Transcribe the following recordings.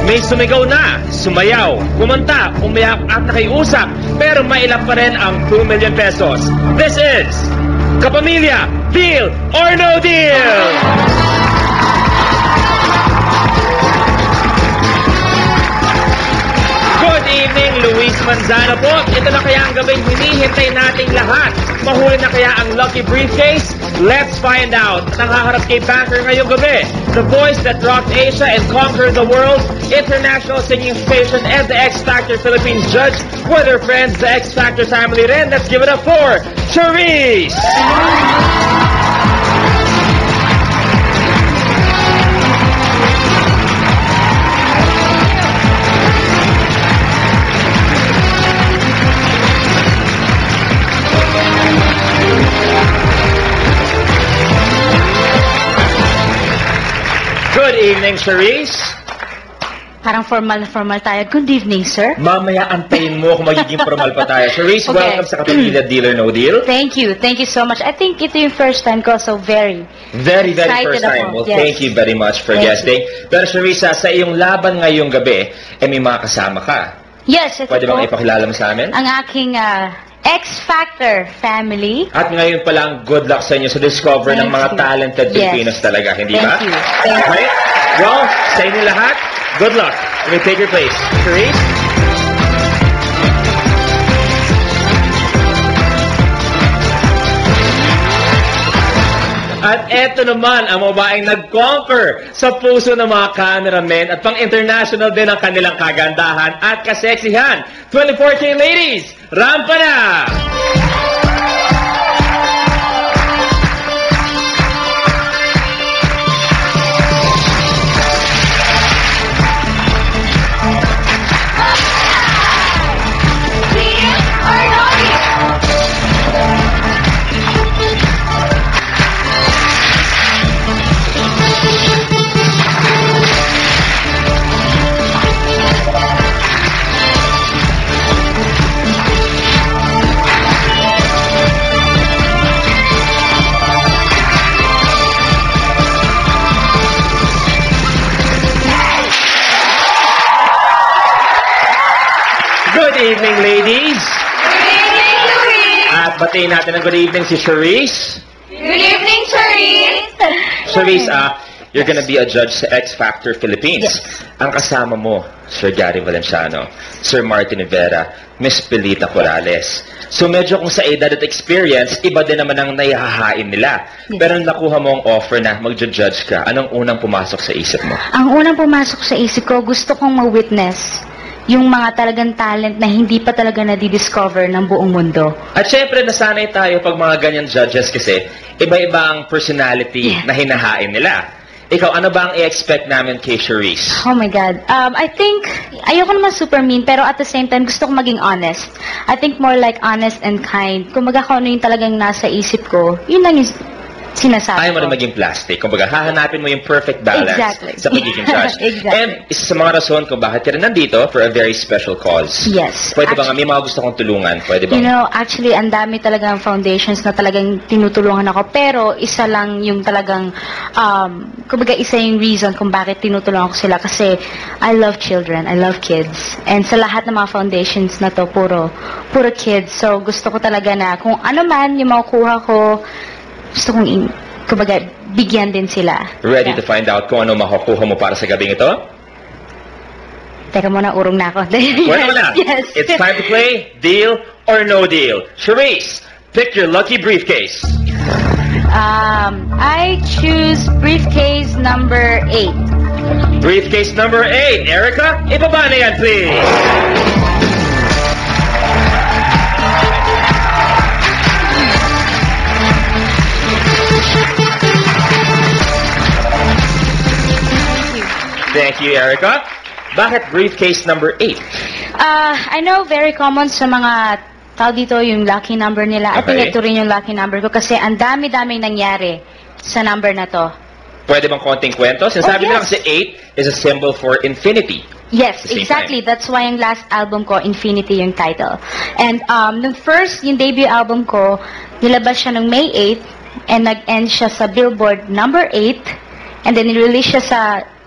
May sumigaw na, sumayaw, kumanta, umiyak at nakiusap, pero mailan pa rin ang 2 million pesos. This is Kapamilya, Deal or No Deal! Good evening, Luis Manzano po. Ito na kaya ang gabing hinihintay nating lahat. Mahuli na kaya ang lucky briefcase? Let's find out. At ang haharap kay Banker ngayong gabi, the voice that rocked Asia and conquered the world, international singing station, and the X Factor Philippines judge were their friends, the X Factor family rin. Let's give it up for Charisse! Good evening, Charisse. Parang formal tayo. Good evening, sir. Mamaya antayin mo kung magiging formal pa tayo. Charisse, Okay. welcome sa Kapamilya, Deal or No Deal. Thank you so much. I think ito yung first time ko, so very Very excited first time. ako. Well, Yes. thank you very much for Thank guesting. Pero Charisse, sa iyong laban ngayong gabi, may mga kasama ka. Yes, ito Pwede po bang ipakilala mo sa amin? ang aking X Factor family. At ngayon pa lang, good luck sa inyo sa discover ng Thank mga you. talented Yes. Filipinos talaga, hindi ba? Thank you. Thank you. Okay? Well, sa inyo lahat, good luck. You may take your place. Charisse? At eto naman ang babaeng nag-conquer sa puso ng mga cameramen at pang-international din ang kanilang kagandahan at kaseksihan. 24K ladies, rampa na! Good evening, ladies. At batiin natin ang good evening si Charisse. Good evening, Charisse. Charisse, you're gonna be a judge sa X Factor Philippines. Yes. Ang kasama mo, Sir Gary Valenciano, Sir Martin Rivera, Miss Pilita Corrales. So medyo kung sa edad at experience, iba din naman ang naihahain nila. Yes. Pero nakuha mo ang offer na mag-judge ka. Anong unang pumasok sa isip mo? Ang unang pumasok sa isip ko, gusto kong ma-witness yung mga talagang talent na hindi pa talaga na-discover ng buong mundo. At syempre, nasanay tayo pag mga ganyan judges kasi iba-iba ang personality Yeah. na hinahain nila. Ikaw, ano ba ang i-expect namin kay Charisse? Oh my God. I think, ayoko naman super mean, pero at the same time, gusto ko maging honest. I think more like honest and kind. Kung kung ano yung talagang nasa isip ko, yun lang yung sinasabi Ayaw mo ko. na maging plastic. Kumbaga, hahanapin mo yung perfect balance Exactly. sa pagiging judge. Exactly. And isa sa mga rason kung bakit ka rin nandito for a very special cause. Yes. Pwede ba nga, may mga gusto kong tulungan? Pwede ba? You know, actually, ang dami talagang foundations na talagang tinutulungan ako. Pero, isa lang yung talagang, kumbaga, isa yung reason kung bakit tinutulungan ko sila. Kasi, I love children. I love kids. And sa lahat ng mga foundations na to, puro kids. So, gusto ko talaga na kung ano man yung makukuha ko, gusto kong, kumbaga, bigyan din sila. Ready Yeah. to find out kung ano makukuha mo para sa gabing ito? Teka muna, urong na ako. Pwede mo na. Yes. It's time to play Deal or No Deal. Charisse, pick your lucky briefcase. I choose briefcase number 8. Briefcase number 8. Erica, ibaba na yan, please. Thank you, Erica. Bakit briefcase number 8? I know very common sa mga tao dito yung lucky number nila. I think Okay. ito rin yung lucky number ko kasi ang dami-daming nangyari sa number na to. Pwede bang konting kwento? Sinasabi Oh, nila yes. kasi 8 is a symbol for infinity. Yes, At the same exactly. That's why yung last album ko, Infinity yung title. And nung first, yung debut album ko, nilabas siya nung May 8 and nag-end siya sa Billboard number 8 and then nirelease siya sa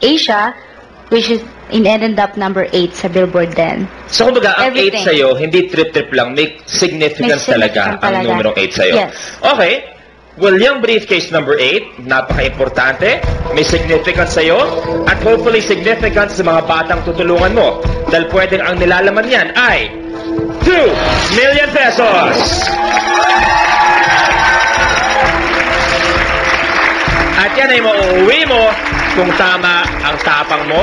Asia, which is ended up number 8 sa Billboard din. So, kumbaga, ang 8 Everything. sa'yo, hindi trip-trip lang, may significance May talaga significant ang talaga. numerong 8 sa'yo. Yes. Okay. Well, yung briefcase number 8, napaka-importante, may significance sa'yo, at hopefully significance sa mga batang tutulungan mo. Dahil pwedeng ang nilalaman yan ay 2 million pesos! At yan ay mauuwi mo kung tama ang tapang mo,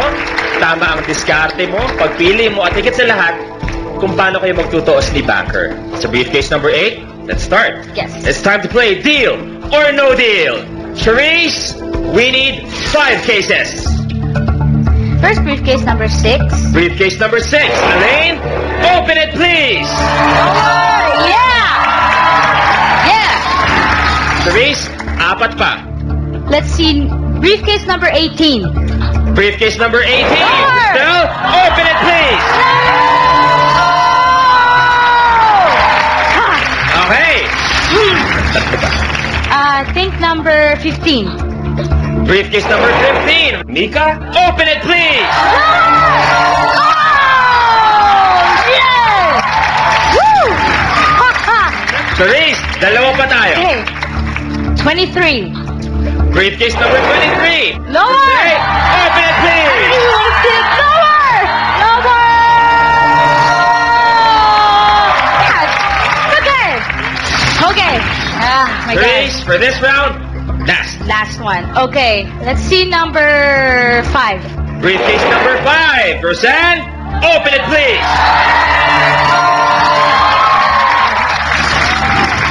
tama ang diskarte mo, pagpili mo, at higit sa lahat, kung paano kayo magtutuos ni Banker. Sa briefcase number 8, let's start. Yes. It's time to play Deal or No Deal. Charisse, we need 5 cases. First briefcase number 6. Briefcase number 6. Elaine, open it please. Yeah! Yeah! Charisse, 4 pa. Let's see, briefcase number 18. Briefcase number 18. Lower. Estelle, open it please. Okay. Tatlo pa. Think number 15. Briefcase number 15. Mika, open it please. Yes! Woo! Charisse, 2 pa tayo. Okay. 23. Briefcase number 23. Lower! Jose, open it please. Lower! Lower! Yes! Okay! Okay. My God. Charisse, for this round, last. Last one. Okay. Let's see number 5. Briefcase number 5. Roseanne, open it please.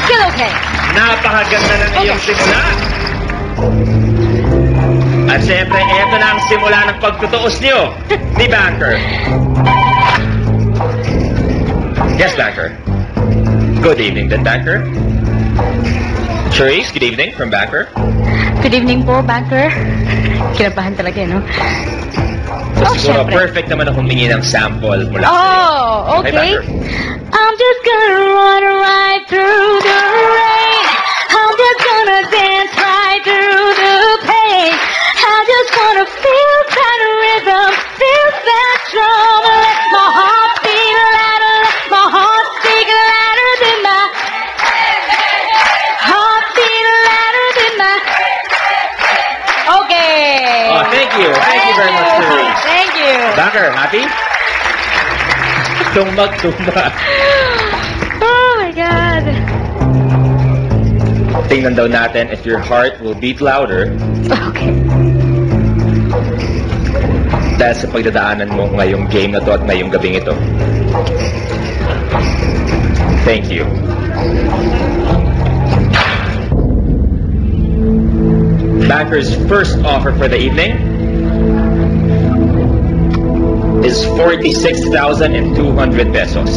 Still okay. Napakaganda ng iyong simula. At siyempre, eto na ang simula ng pagtutuos niyo ni Banker. Yes, Banker. Good evening then, Banker. Charisse, good evening from Banker. Good evening po, Banker. Kinabahan talaga, no? So, siguro syempre. perfect naman ako humingi ng sample mula sa iyo. Oh, okay. Banker. I'm just gonna run right through the rain. I'm just gonna dance right through the pain. I just wanna feel that rhythm, feel that drum. Let my heart beat louder, let my heart beat louder than my heart beat louder than my. Okay. Oh, thank you. Thank you very much, Charisse. Thank you. Banker, happy? Tumbag-tumba. Oh my God. Tingnan daw natin if your heart will beat louder Okay. dahil sa pagdadaanan mo ngayong game na to at ngayong gabing ito. Thank you. Banker's first offer for the evening is 46,200 pesos.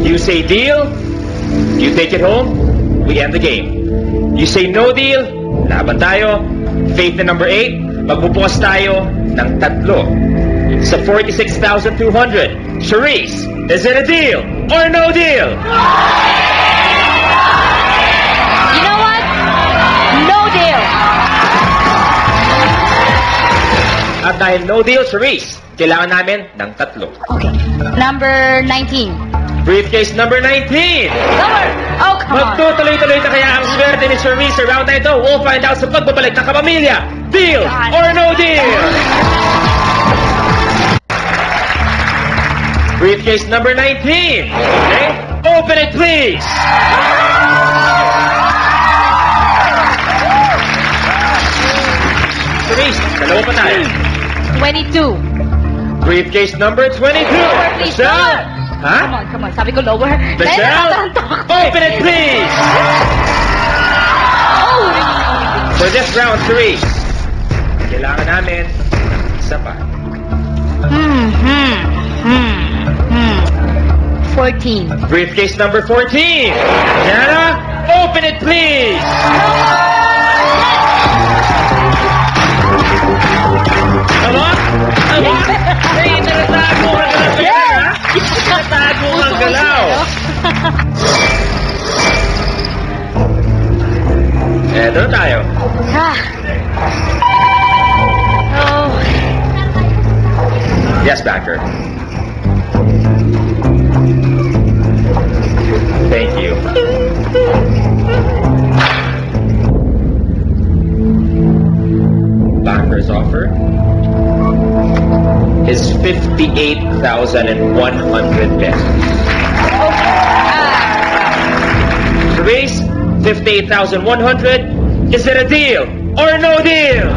You say deal, you take it home, we end the game. You say no deal, laban tayo. Faith na number 8, magbubukas tayo ng 3 sa 46,200. Charisse, is it a deal or no deal? You know what? No deal. At dahil no deal, Charisse, kailangan namin ng 3. Okay. Number 19. Briefcase number 19. Lower. Oh, come on. Magtutuloy-tuloy na kaya ang swerte ni Charisse sa round na ito? We'll find out sa pagbabalik ng Kapamilya. Deal or no deal? Briefcase number 19. Okay? Open it, please. Charisse, 2 pa tayo. 22. Briefcase number 22. Lower, please. Michelle? Lower. Ha? Come on, come on. Sabi ko lower. Dahil Michelle? natatanto ako. Open it, please. Oh. For this round, Charisse, kailangan namin ng isa pa. 14. Briefcase number 14. Jana, open it, please. Come on. Come on. Hey, nagtago ka na sa ha? Nagtago kang galaw. Eto na tayo. Oh. banker. Thank you. Banker's offer is 58,100 pesos. Raise 58,100. Is it a deal or no deal?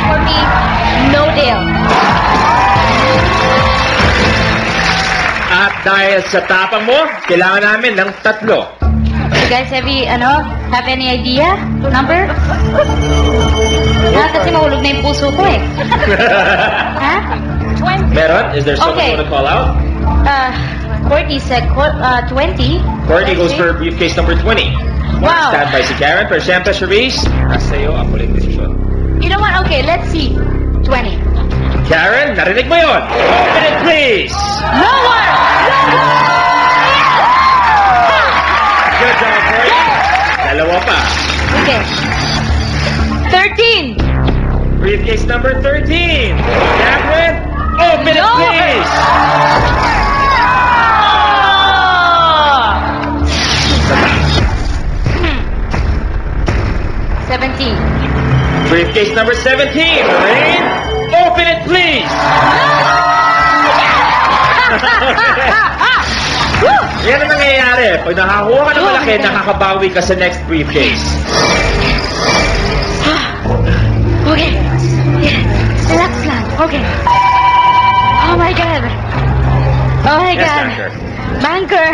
For me, no deal. At dahil sa tapang mo, kailangan namin ng 3. You guys have any idea? Number? Kasi mahulog na yung puso ko eh. Ha? 20. Meron? Is there someone Okay. you want to call out? Courtney said 20. Courtney goes for briefcase number 20. Wow. Stand by si Karen. Pero siyempre, Charisse, nasa iyo ang huling desisyon. You know what? Okay, let's see. 20. Karen, narinig mo yun. Open it, please. No one! Good job, Courtney. Dalawa pa. Okay. 13. Briefcase number 13. Karen, open it, No. please. 17. Briefcase number 17. Lorraine, open it, please. Yan ang nangyayari. Pag nakakuha ka ng malaki, nakakabawi ka sa next briefcase. Okay. Yeah. Relax lang. Okay. Oh my God. Oh my Yes, God. Banker. Banker.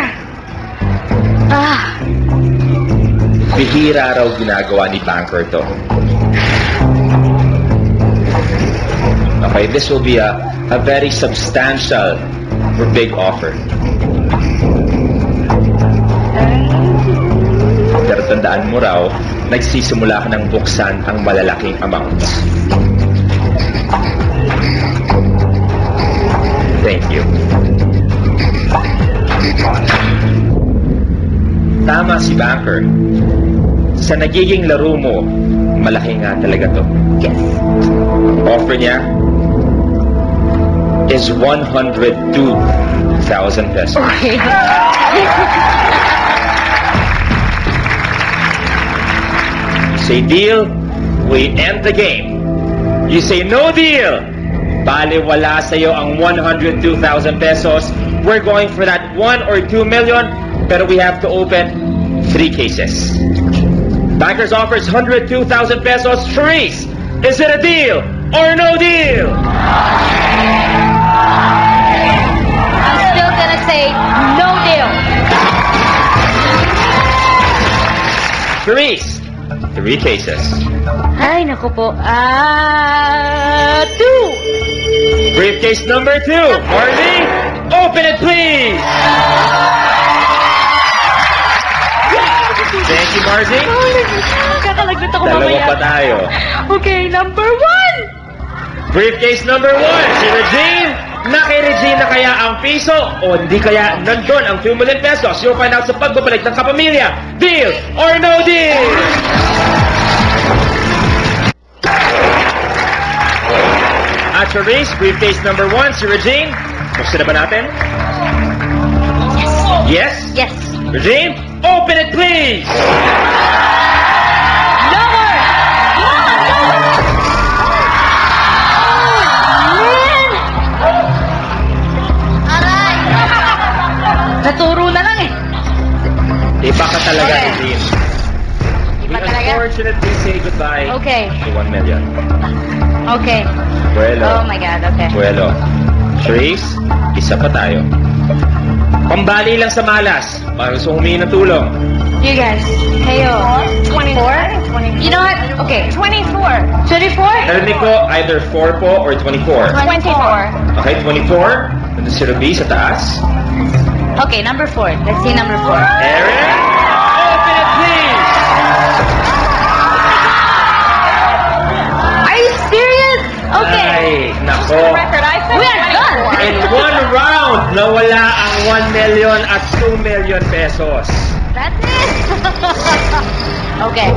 Bihira raw ginagawa ni Banker to. Okay, this will be a very substantial or big offer. Pero tandaan mo raw, nagsisimula ka ng buksan ang malalaking amounts. Thank you. Tama si Banker. Sa nagiging laro mo, malaki nga talaga to. Yes. Offer niya is 102,000 pesos. Okay. You say deal, we end the game. You say no deal, baliwala sa'yo ang 102,000 pesos. We're going for that 1 or 2 million, pero we have to open 3 cases. Bankers offers 102,000 pesos. Charisse, is it a deal or no deal? I'm still gonna say no deal. Charisse, 3 cases. Ay, naku po. 2. Briefcase number 2. Marty, open it please. Thank you, Marty. Kakalagnat ako Dalawa mamaya. pa tayo. Okay, number 1. Briefcase number 1, si Regine. Na kay Regine na kaya ang piso o hindi kaya nandun ang 2 million pesos? You'll find out sa pagbabalik ng Kapamilya. Deal or no deal? At Charisse, briefcase number 1, si Regine. Gusto na ba natin? Yes? Yes. Regine, open it please! No more! Man! Aray! Naturo na lang eh. Iba ka talaga, Okay. Regine. Iba We talaga. unfortunately say goodbye Okay. to 1 million. Okay. Buelo. Oh my God, okay. Buelo. Trace, isa pa tayo. Pambali lang sa malas. Para gusto humingi ng tulong. You guys. Heyo. 24? You know what? Okay. 24. 24? Narinig ko either 4 po or 24. 24. Okay, 24. Nandun si Ruby sa taas. Okay, number 4. Let's see number 4. Eric, open it please! Are you serious? Okay. Ay, nako. We are done. In one round, nawala ang 1 million at 2 million pesos. That's it. Okay.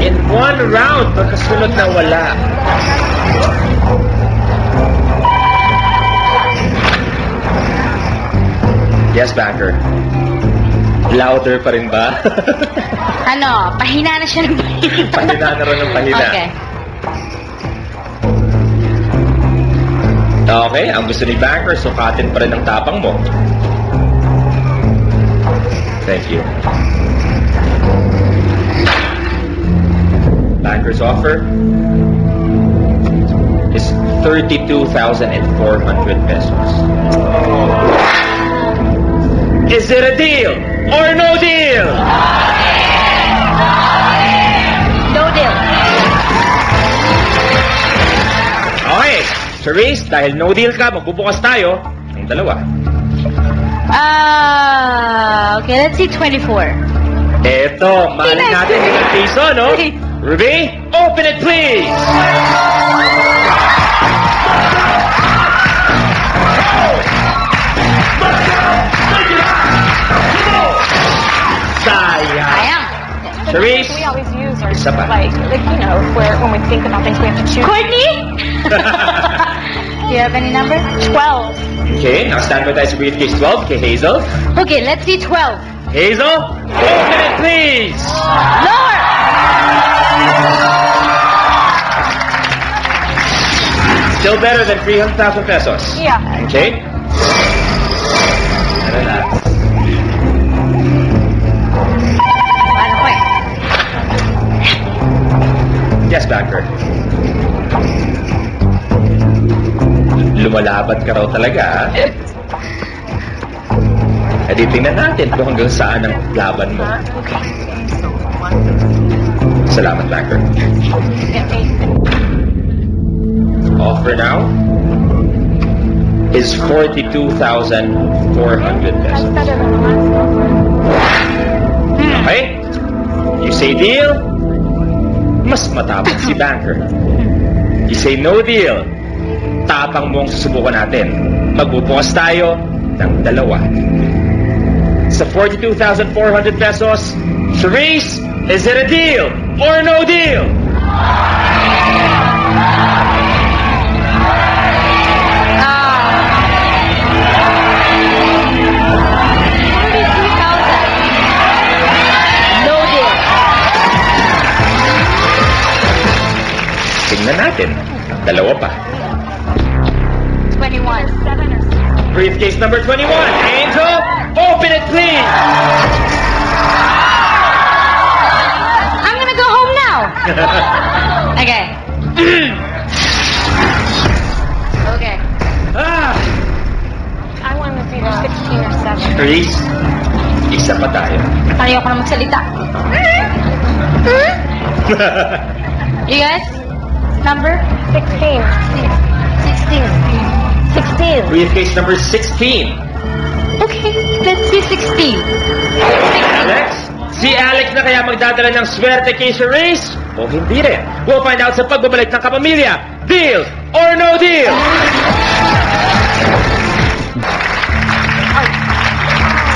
In one round, magkasunod na wala. Yes, banker. Louder pa rin ba? Ano, pahina na siya ng pahina. Pahina na rin ng pahina. Okay. Okay, ang gusto ni banker, sukatin pa rin ang tapang mo. Thank you. Banker's offer is 32,400 pesos. Is it a deal or no deal? No deal. Okay, Charisse, dahil no deal ka, magbubukas tayo ng dalawa. Okay, let's see 24. Eto, mahalin natin yung piso, no? Ruby, open it please! Sayang! Charisse, We always use our, isa pa. like, you know, where when we think about things, we have to choose. Courtney? Do you have any number? 12. Okay, now stand by tayo sa briefcase 12 kay Hazel. Okay, let's see 12. Hazel, open it please! Lord! Still better than 300,000 pesos. Yeah. Okay? Relax. Ano ko eh? Yes, banker. Lumalaban ka raw talaga, ha? E di tingnan natin kung hanggang saan ang laban mo. Salamat, banker. Offer now is 42,400 That's pesos. better than the last one. Okay? You say deal, mas matapang si banker. You say no deal, tapang mo ang susubukan natin. Magbubukas tayo ng dalawa. Sa 42,400 pesos, Charisse, is it a deal or no deal? No deal. Tingnan natin. Dalawa pa. 21. Briefcase number 21. Angel, open it please! I'm gonna go home now. Okay. Okay. Ah! I want to see the 16 or 7. Charisse, isa pa tayo. Ayoko na magsalita. You guys? Number? 16. 16. 16. Briefcase number 16. Okay, let's see 16. Alex? Si Alex na kaya magdadala ng swerte kay Charisse? O hindi rin? We'll find out sa pagbabalik ng Kapamilya. Deal or no deal?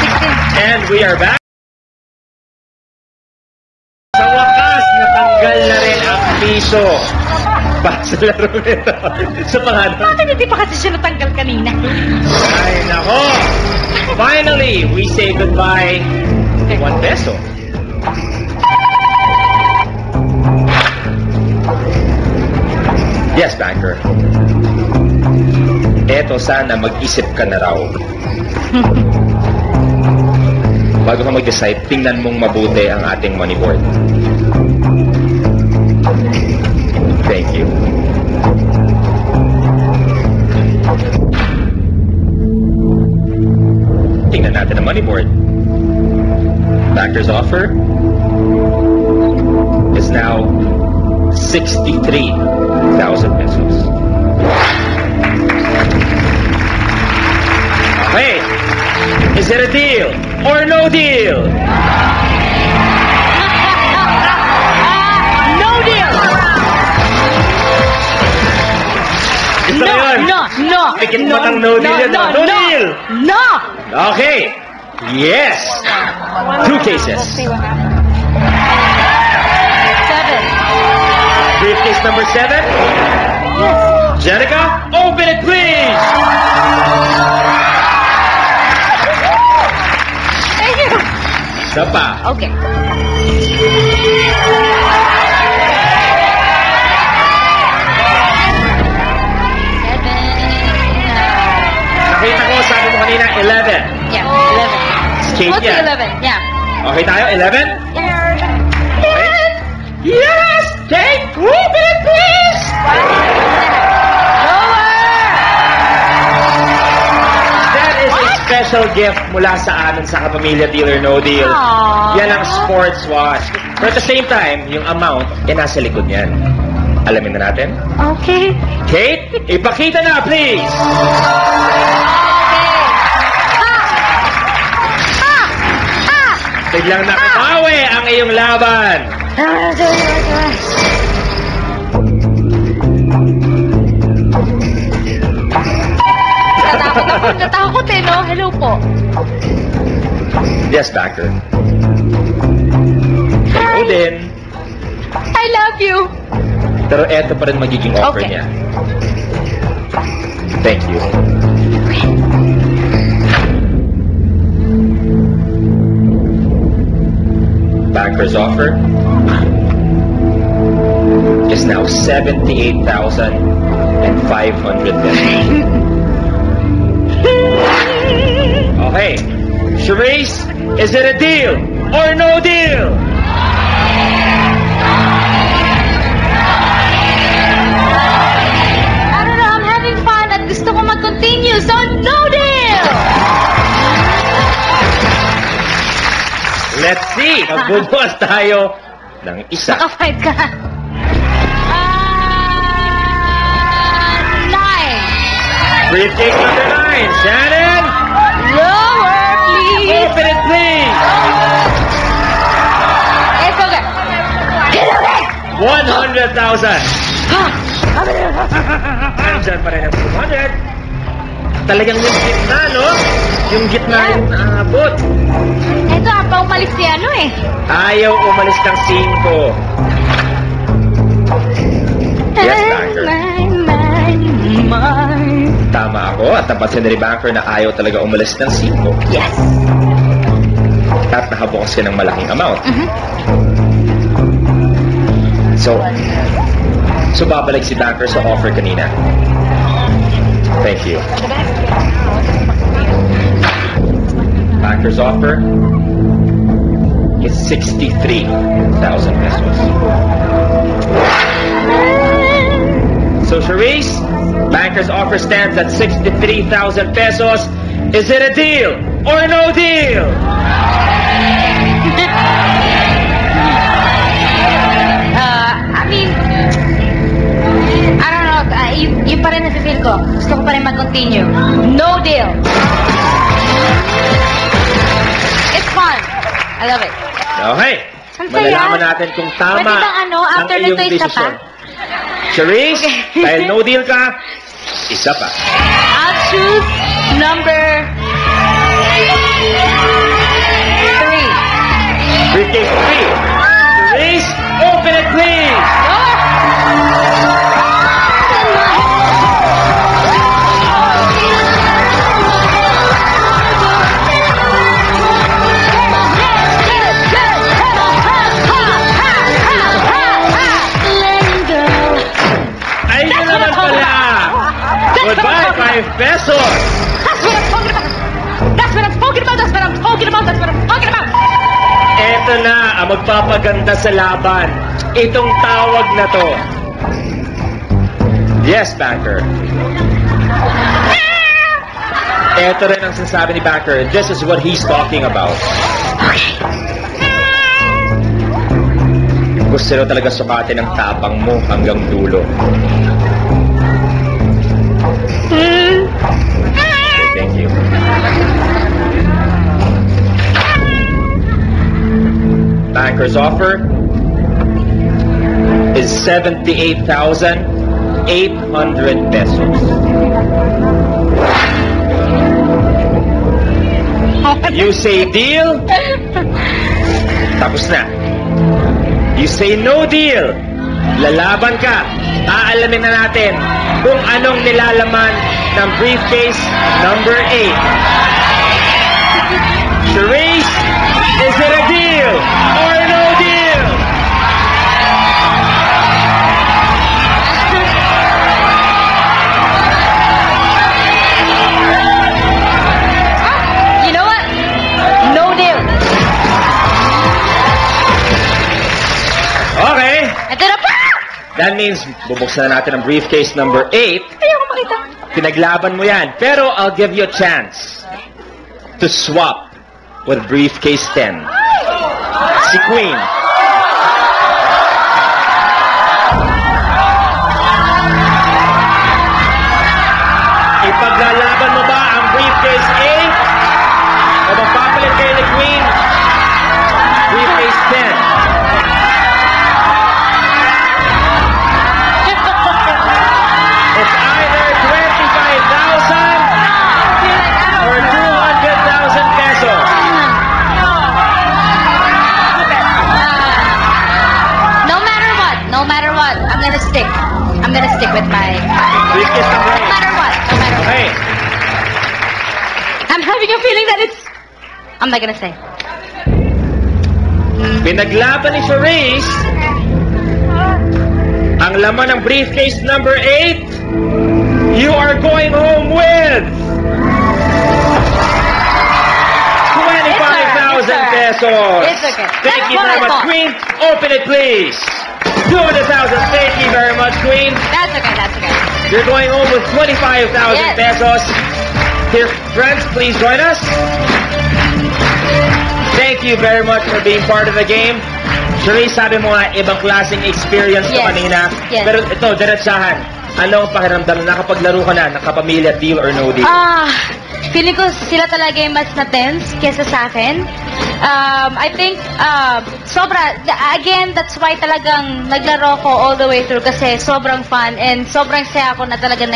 16. And we are back. Sa wakas, natanggal na rin ang piso. Para sa laro nito. Sa pangalan. Bakit hindi pa kasi siya natanggal kanina? Ay, nako. Finally, we say goodbye to 1 peso. Yes, banker. Eto, sana mag-isip ka na raw. Bago ka mag-decide, tingnan mong mabuti ang ating money board. Thank you. Tingnan natin ang money board. Banker's offer is now 63,000 pesos. Okay. Is it a deal or no deal? No deal! Ito na yun. No! Pikit mo ng no deal yun, no? No deal! No! Okay. Yes. 2 cases. We'll see what happens. 7. Briefcase number 7. Jenica, open it please! Isa pa. Okay. Nakita ko, sabi mo kanina, 11. Yeah, 11. Kate What's yan. 11? Yeah. Okay tayo, 11? Yes! Yes! Kate, open it, please! That is a special gift mula sa amin sa Kapamilya Deal or No Deal. Aww. Yan ang sports watch. But at the same time, yung amount, nasa likod niyan. Alamin na natin. Okay. Kate, ipakita na, please! Biglang nakabawi ang iyong laban. Natakot eh, no? Hello po. Yes, backer. Hello din. I love you. Pero eto pa rin magiging offer Okay. niya. Thank you. Banker's offer is now 78,500 pesos. Okay. Charisse, is it a deal or no deal? I don't know, I'm having fun at gusto ko mag-continue, so no deal! Let's see. Magbubukas tayo ng isa. Naka-fight ka. 9. Briefcase number 9. Shannon, Lower, please. open it, please. It's okay. Get okay. 100,000. Nandyan pa rin ang 200. Talagang yung gitna, no? Yung gitna yung naabot. Ito, pa umalis si ano eh. Ayaw umalis ng 5. Yes, Banker. Tama ako at napansin ni Banker na ayaw talaga umalis ng 5. Yes. At nakabukas ka ng malaking amount. So babalik si Banker sa offer kanina. Thank you. Banker's offer is 63,000 pesos. So Charisse, Banker's offer stands at 63,000 pesos. Is it a deal or no deal? I mean, I don't know, yun pa rin nasi-feel ko. Gusto ko pa rin mag-continue. No deal. It's fun. I love it. Okay. Ang saya. Malalaman natin kung tama Pwede bang ano, after ang iyong nito isa pa? desisyon. Charisse, dahil no deal ka, isa pa. I'll choose number 3. Briefcase 3. Charisse, open it please. Ay, yun naman pala. Goodbye, 5 pesos. That's what I'm talking about. That's what I'm talking about. That's what I'm talking about. Eto na ang magpapaganda sa laban. Itong tawag na to. Yes, Banker. Eto rin ang sinasabi ni Banker. This is what he's talking about. Gusto nyo talaga sukatin ang tapang mo hanggang dulo. Okay, thank you. Banker's offer is 78,800 pesos. You say deal, tapos na. You say no deal, lalaban ka. Aalamin na natin kung anong nilalaman ng briefcase number 8. Charisse, is it a deal? That means, bubuksan na natin ang briefcase number 8. Ayoko makita. Pinaglaban mo yan. Pero I'll give you a chance to swap with briefcase 10. Si Queen. Ipaglalaban mo ba ang briefcase 8? O magpapalit kayo ni Queen? Briefcase 10. It's either 25,000 or 200,000 pesos. No matter what, I'm gonna stick. I'm gonna stick with my... Briefcase number 8. No matter what. Okay. I'm having a feeling that it's... I'm not gonna say. Pinaglaban ni Charisse ang laman ng briefcase number 8. You are going home with 25,000 pesos. It's okay. Thank That's you what very I much, thought. Queen. Open it, please. 200,000. Thank you very much, Queen. That's okay, that's okay. You're going home with 25,000 Yes. pesos. Dear friends, please join us. Thank you very much for being part of the game. Charisse, sabi mo nga, ibang klaseng experience ko Yes. kanina. Yes. Pero ito, diretsahan. Ano ang pakiramdam na nakapaglaro ka na, nakapamilya, deal or no deal? Feeling ko sila talaga yung mas na-tense kesa sa akin. I think, again, that's why talagang naglaro ko all the way through kasi sobrang fun and sobrang saya ako na talagang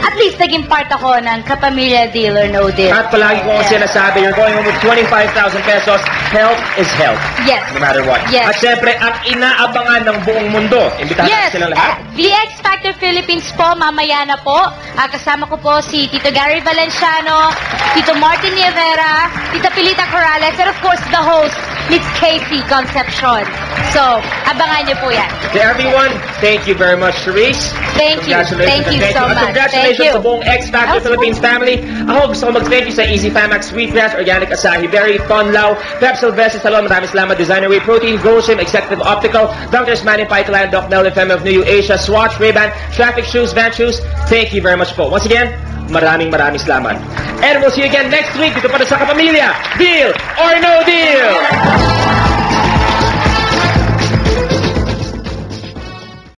at least naging part ako ng kapamilya deal or no deal. At palagi ko sinasabi, you're going home with 25,000 pesos. Health is health. Yes. No matter what. Yes. At syempre, ang inaabangan ng buong mundo. Imbitahan Yes, silang lahat. The X Factor Philippines po, mamaya na po. Kasama ko po si Tito Gary Valenciano, Tito Martin Nievera, Tita Pilita Corrales, and of course the host, Miss Casey Concepcion. So, abangan niyo po yan. To everyone, thank you very much, Charisse. Thank you. Thank you so At much. congratulations Thank you. sa buong X Factor Philippines family. Ako gusto ko mag-thank you sa Easy Famax Sweetgrass, Organic Asahi Berry, Tonlaw, Pepsil Vessi Salon, maraming salamat, Designer Whey Protein, Goshim, Executive Optical, Doctors Manny Paitalan, Doc Nel FM of New Asia, Swatch, Ray-Ban, Traffic Shoes, Van Shoes. Thank you very much po. Once again, maraming salamat. And we'll see you again next week dito para sa Kapamilya. Deal or no deal?